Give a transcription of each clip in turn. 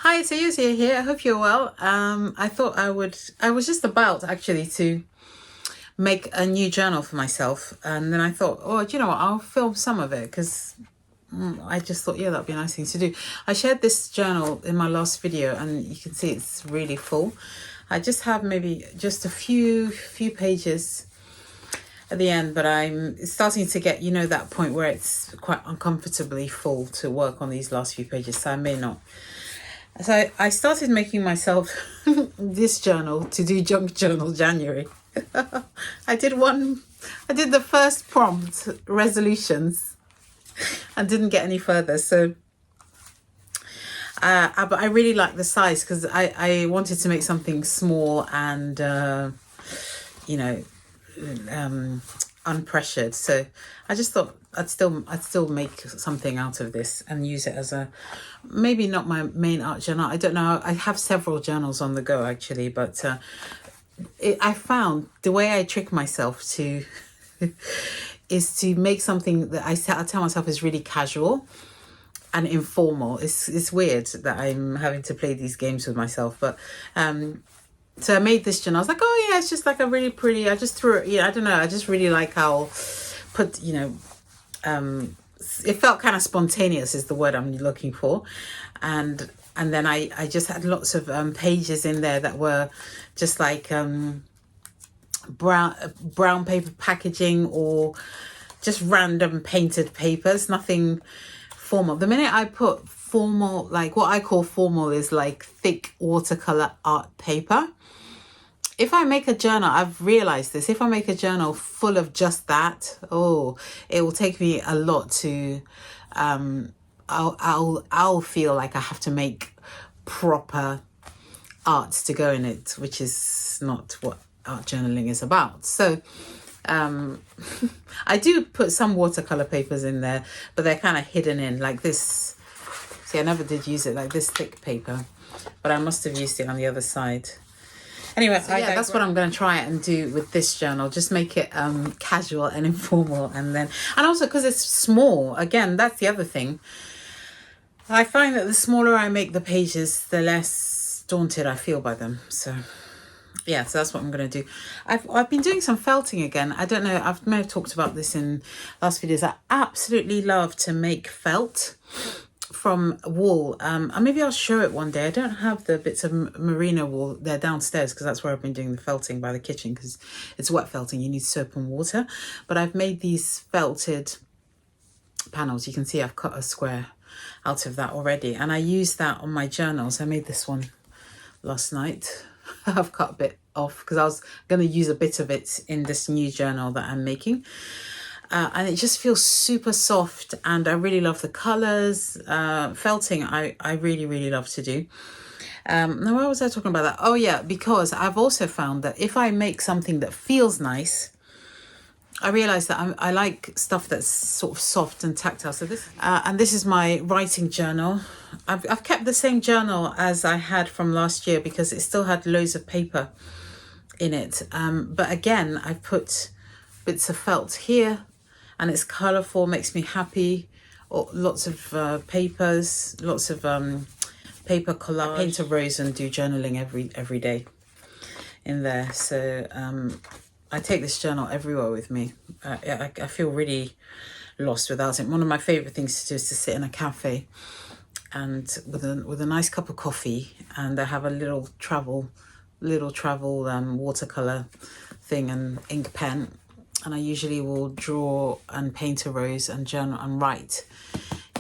Hi, it's Ayusia here. I hope you're well. I was just about actually to make a new journal for myself. And then I thought, oh, do you know what? I'll film some of it because I just thought, yeah, that'd be a nice thing to do. I shared this journal in my last video and you can see it's really full. I just have maybe just a few pages at the end, but I'm starting to get, that point where it's quite uncomfortably full to work on these last few pages. So I may not. So I started making myself this journal to do junk journal January. I did the first prompt resolutions and didn't get any further. So, but I really like the size because I wanted to make something small and, unpressured. So I just thought I'd still make something out of this and use it as maybe not my main art journal. I don't know. I have several journals on the go actually, but I found the way I trick myself to is to make something that I tell myself is really casual and informal. It's weird that I'm having to play these games with myself, but so I made this journal. I was like, oh yeah, it's just like a really pretty. I just threw it. Yeah, I don't know. I just really like how put it felt kind of spontaneous is the word I'm looking for, and then I just had lots of pages in there that were just like brown paper packaging or just random painted papers, nothing formal. The minute I put formal, like what I call formal is like thick watercolor art paper. If I make a journal, I've realized this, if I make a journal full of just that, it will take me a lot to, I'll feel like I have to make proper art to go in it, which is not what art journaling is about. So, I do put some watercolor papers in there, but they're kind of hidden in like this. See, I never did use it like this thick paper, but I must have used it on the other side. Anyway, so yeah, that's what I'm going to try and do with this journal. Just make it casual and informal. And also because it's small, again, that's the other thing. I find that the smaller I make the pages, the less daunted I feel by them. So yeah, so that's what I'm going to do. I've been doing some felting again. I don't know, I may have talked about this in last videos. I absolutely love to make felt from wool, and maybe I'll show it one day. I don't have the bits of merino wool there downstairs because that's where I've been doing the felting by the kitchen because it's wet felting, you need soap and water. But I've made these felted panels. You can see I've cut a square out of that already, and I used that on my journals. I made this one last night. I've cut a bit off because I was going to use a bit of it in this new journal that I'm making. And it just feels super soft and I really love the colours. Felting, I really, really love to do. Now, why was I talking about that? Oh yeah, because I've also found that if I make something that feels nice, I realise that I like stuff that's sort of soft and tactile. So this is my writing journal. I've kept the same journal as I had from last year because it still had loads of paper in it. But again, I've put bits of felt here. And it's colourful, makes me happy. Lots of papers, lots of paper collage. I paint a rose and do journaling every day in there. So I take this journal everywhere with me. I feel really lost without it. One of my favourite things to do is to sit in a cafe and with a nice cup of coffee, and I have a little travel watercolour thing and ink pen. And I usually will draw and paint a rose and journal and write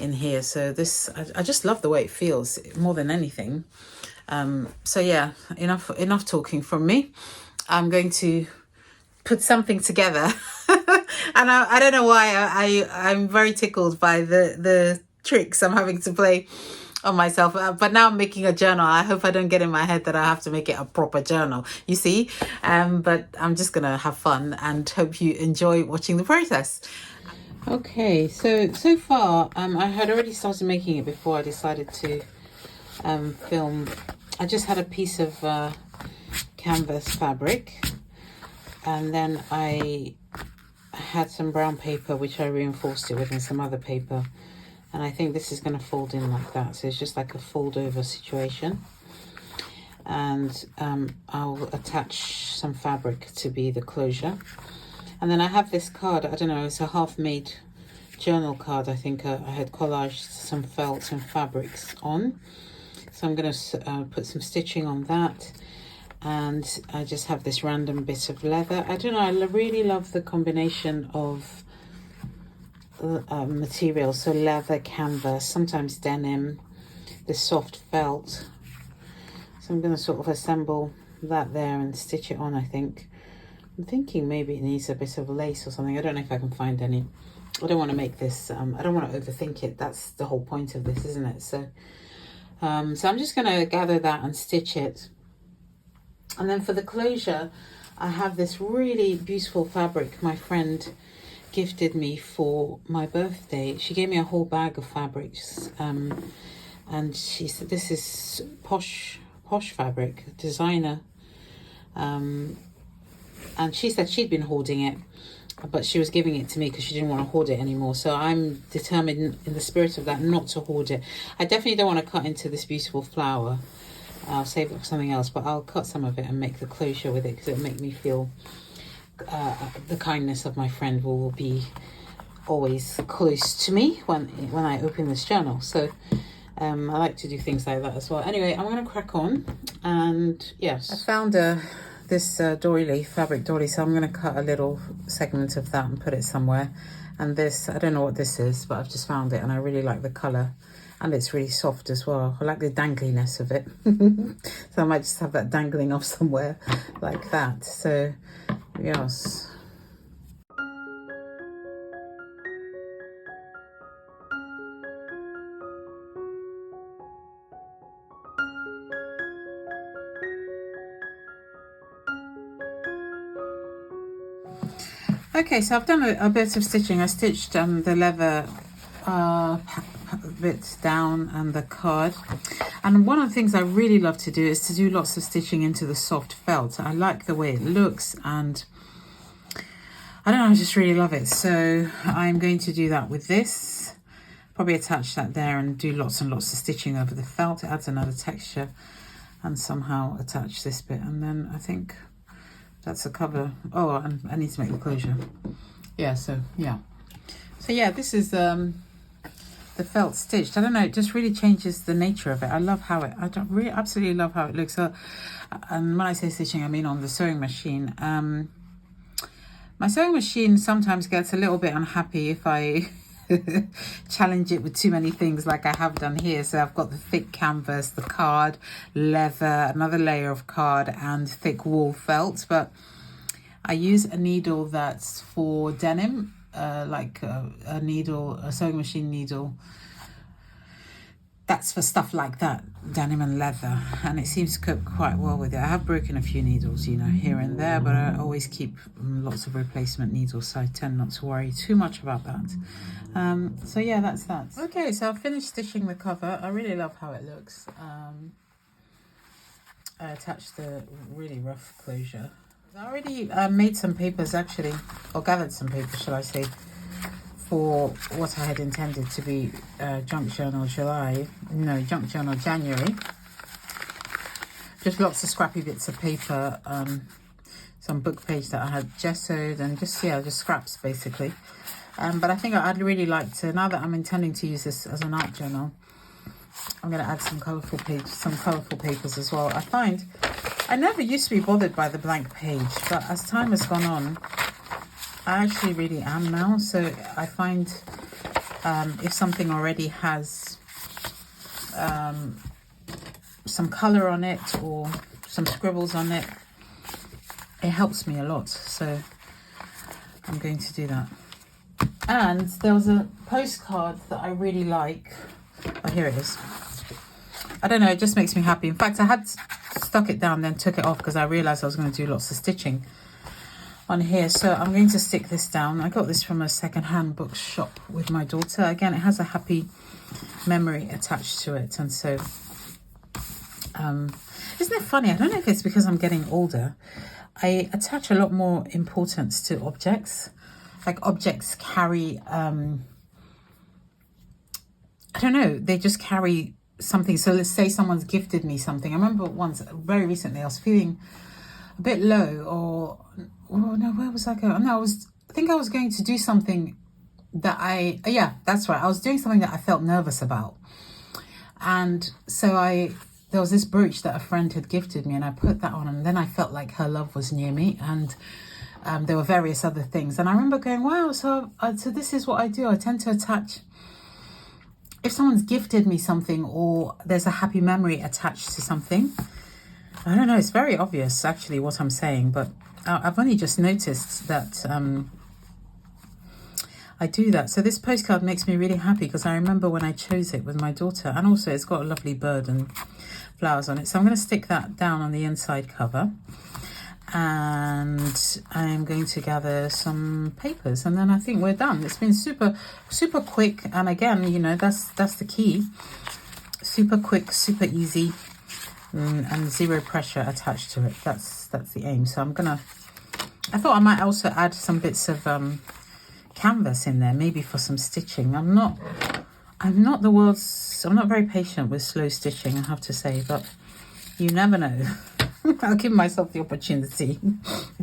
in here. So this, I just love the way it feels more than anything. So yeah, enough talking from me. I'm going to put something together. And I don't know why I'm very tickled by the tricks I'm having to play on myself, but now I'm making a journal. I hope I don't get in my head that I have to make it a proper journal, you see. But I'm just gonna have fun and hope you enjoy watching the process. Okay, so far I had already started making it before I decided to film. I just had a piece of canvas fabric, and then I had some brown paper which I reinforced it with, and some other paper. And I think this is going to fold in like that. So it's just like a fold over situation. And I'll attach some fabric to be the closure. And then I have this card, I don't know, it's a half-made journal card. I think I had collaged some felt and fabrics on. So I'm going to put some stitching on that. And I just have this random bit of leather. I don't know, I really love the combination of materials. So leather, canvas, sometimes denim, this soft felt. So I'm going to sort of assemble that there and stitch it on, I think. I'm thinking maybe it needs a bit of lace or something. I don't know if I can find any. I don't want to make this, I don't want to overthink it. That's the whole point of this, isn't it? So, so I'm just going to gather that and stitch it. And then for the closure, I have this really beautiful fabric my friend gifted me for my birthday. She gave me a whole bag of fabrics. And she said, this is posh fabric, designer. And she said she'd been hoarding it, but she was giving it to me because she didn't want to hoard it anymore. So I'm determined in the spirit of that not to hoard it. I definitely don't want to cut into this beautiful flower. I'll save it for something else, but I'll cut some of it and make the closure with it because it'll make me feel the kindness of my friend will be always close to me when I open this journal. So I like to do things like that as well. Anyway, I'm going to crack on, and yes, I found this doily, fabric doily, so I'm going to cut a little segment of that and put it somewhere. And this, I don't know what this is, but I've just found it and I really like the colour. And it's really soft as well. I like the dangliness of it. So I might just have that dangling off somewhere like that. So, yes. Okay, so I've done a bit of stitching. I stitched the leather bit down and the card, and one of the things I really love to do is to do lots of stitching into the soft felt. I like the way it looks, and I don't know, I just really love it. So I'm going to do that with this, probably attach that there and do lots and lots of stitching over the felt. It adds another texture, and somehow attach this bit, and then I think that's a cover. Oh, and I need to make the closure. Yeah, so yeah, this is the felt stitched. I don't know, it just really changes the nature of it. I love how it, I don't really absolutely love how it looks. So, and when I say stitching, I mean on the sewing machine. My sewing machine sometimes gets a little bit unhappy if I challenge it with too many things like I have done here. So I've got the thick canvas, the card, leather, another layer of card, and thick wool felt. But I use a needle that's for denim, like a needle, a sewing machine needle. That's for stuff like that, denim and leather, and it seems to cope quite well with it. I have broken a few needles, you know, here and there, but I always keep lots of replacement needles, so I tend not to worry too much about that. So yeah, that's that. Okay, so I've finished stitching the cover. I really love how it looks. I attached the really rough closure. I already made some papers actually, or gathered some papers, shall I say, for what I had intended to be Junk Journal Junk Journal January. Just lots of scrappy bits of paper, some book page that I had gessoed, and just scraps basically. But I think I'd really like to, now that I'm intending to use this as an art journal, I'm going to add some colourful papers as well. I find I never used to be bothered by the blank page, but as time has gone on, I actually really am now. So I find if something already has some colour on it or some scribbles on it, it helps me a lot. So I'm going to do that. And there was a postcard that I really like. Oh, here it is. I don't know, it just makes me happy. In fact, I had stuck it down, then took it off because I realised I was going to do lots of stitching on here. So I'm going to stick this down. I got this from a second-hand bookshop with my daughter. Again, it has a happy memory attached to it. And so, isn't it funny? I don't know if it's because I'm getting older. I attach a lot more importance to objects. Like objects carry I don't know, they just carry something. So let's say someone's gifted me something. I remember once, very recently, I was feeling a bit low, or no, where was I going? No, I think I was going to do something that yeah, that's right. I was doing something that I felt nervous about. And so there was this brooch that a friend had gifted me, and I put that on, and then I felt like her love was near me, and there were various other things. And I remember going, wow, so this is what I do. I tend to attach, if someone's gifted me something or there's a happy memory attached to something, I don't know, it's very obvious actually what I'm saying, but I've only just noticed that I do that. So this postcard makes me really happy because I remember when I chose it with my daughter, and also it's got a lovely bird and flowers on it. So I'm going to stick that down on the inside cover, and I'm going to gather some papers, and then I think we're done. It's been super quick, and again, you know, that's the key. Super quick, super easy, and zero pressure attached to it. That's the aim. So I thought I might also add some bits of canvas in there, maybe for some stitching. I'm not very patient with slow stitching, I have to say, but you never know. I'll give myself the opportunity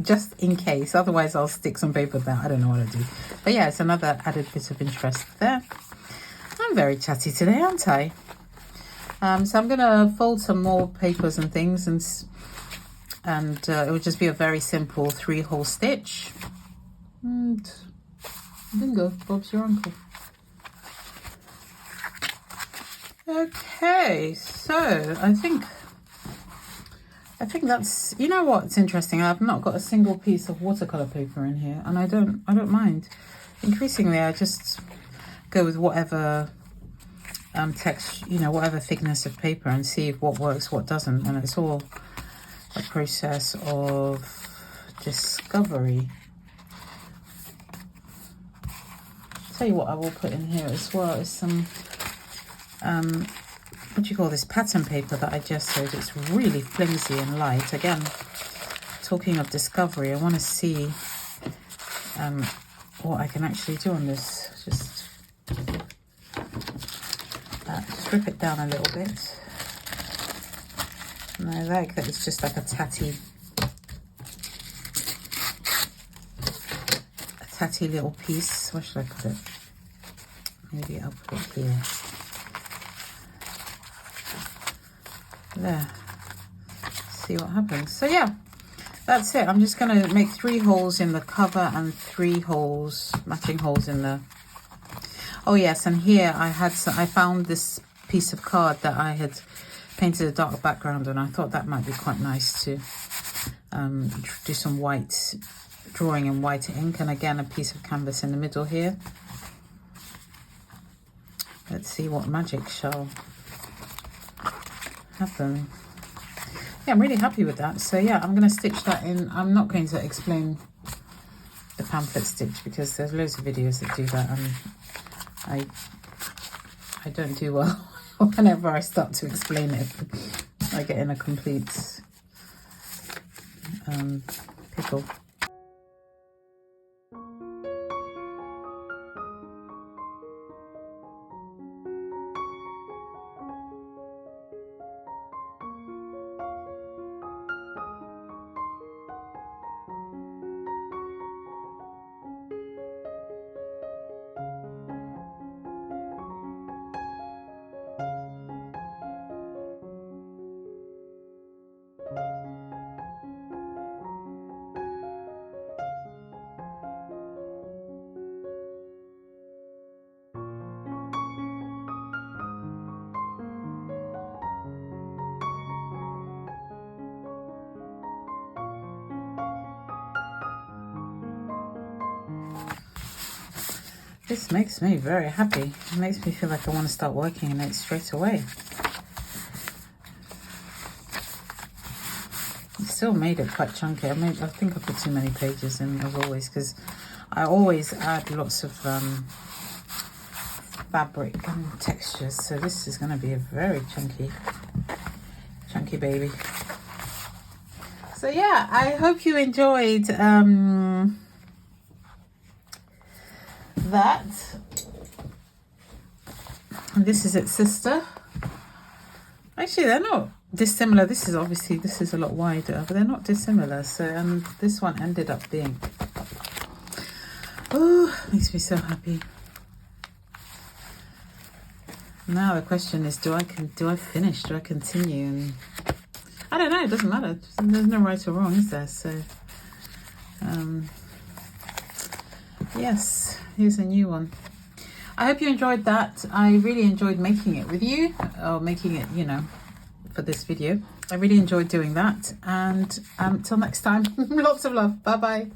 just in case. Otherwise, I'll stick some paper down. I don't know what to do. But yeah, it's another added bit of interest there. I'm very chatty today, aren't I? So I'm going to fold some more papers and things, and it will just be a very simple 3-hole stitch. And bingo, Bob's your uncle. Okay, so I think that's, you know what, it's interesting. I've not got a single piece of watercolor paper in here, and I don't mind. Increasingly, I just go with whatever text, you know, whatever thickness of paper, and see what works, what doesn't, and it's all a process of discovery. Tell you what I will put in here as well is some what do you call this, pattern paper that I gessoed. It's really flimsy and light. Again, talking of discovery, I want to see what I can actually do on this. Just strip it down a little bit. And I like that it's just like a tatty little piece. Where should I put it? Maybe I'll put it here. There. See what happens. So yeah, that's it. I'm just going to make 3 holes in the cover and 3 holes, matching holes in the... Oh yes, and here I found this piece of card that I had painted a dark background on. I thought that might be quite nice to do some white drawing in white ink, and again a piece of canvas in the middle here. Let's see what magic shall happen. Yeah, I'm really happy with that. So yeah, I'm going to stitch that in. I'm not going to explain the pamphlet stitch because there's loads of videos that do that, and I don't do well whenever I start to explain it. I get in a complete pickle. This makes me very happy. It makes me feel like I want to start working on it straight away. I still made it quite chunky. I think I put too many pages in, as always, because I always add lots of fabric and textures. So this is going to be a very chunky baby. So yeah, I hope you enjoyed that. And this is its sister. Actually, they're not dissimilar. This is a lot wider, but they're not dissimilar. So, and this one ended up being, oh, makes me so happy. Now the question is, do I finish? Do I continue? And I don't know. It doesn't matter. There's no right or wrong, is there? So, yes, here's a new one. I hope you enjoyed that. I really enjoyed making it with you, or making it, you know, for this video. I really enjoyed doing that. And till next time, lots of love. Bye bye.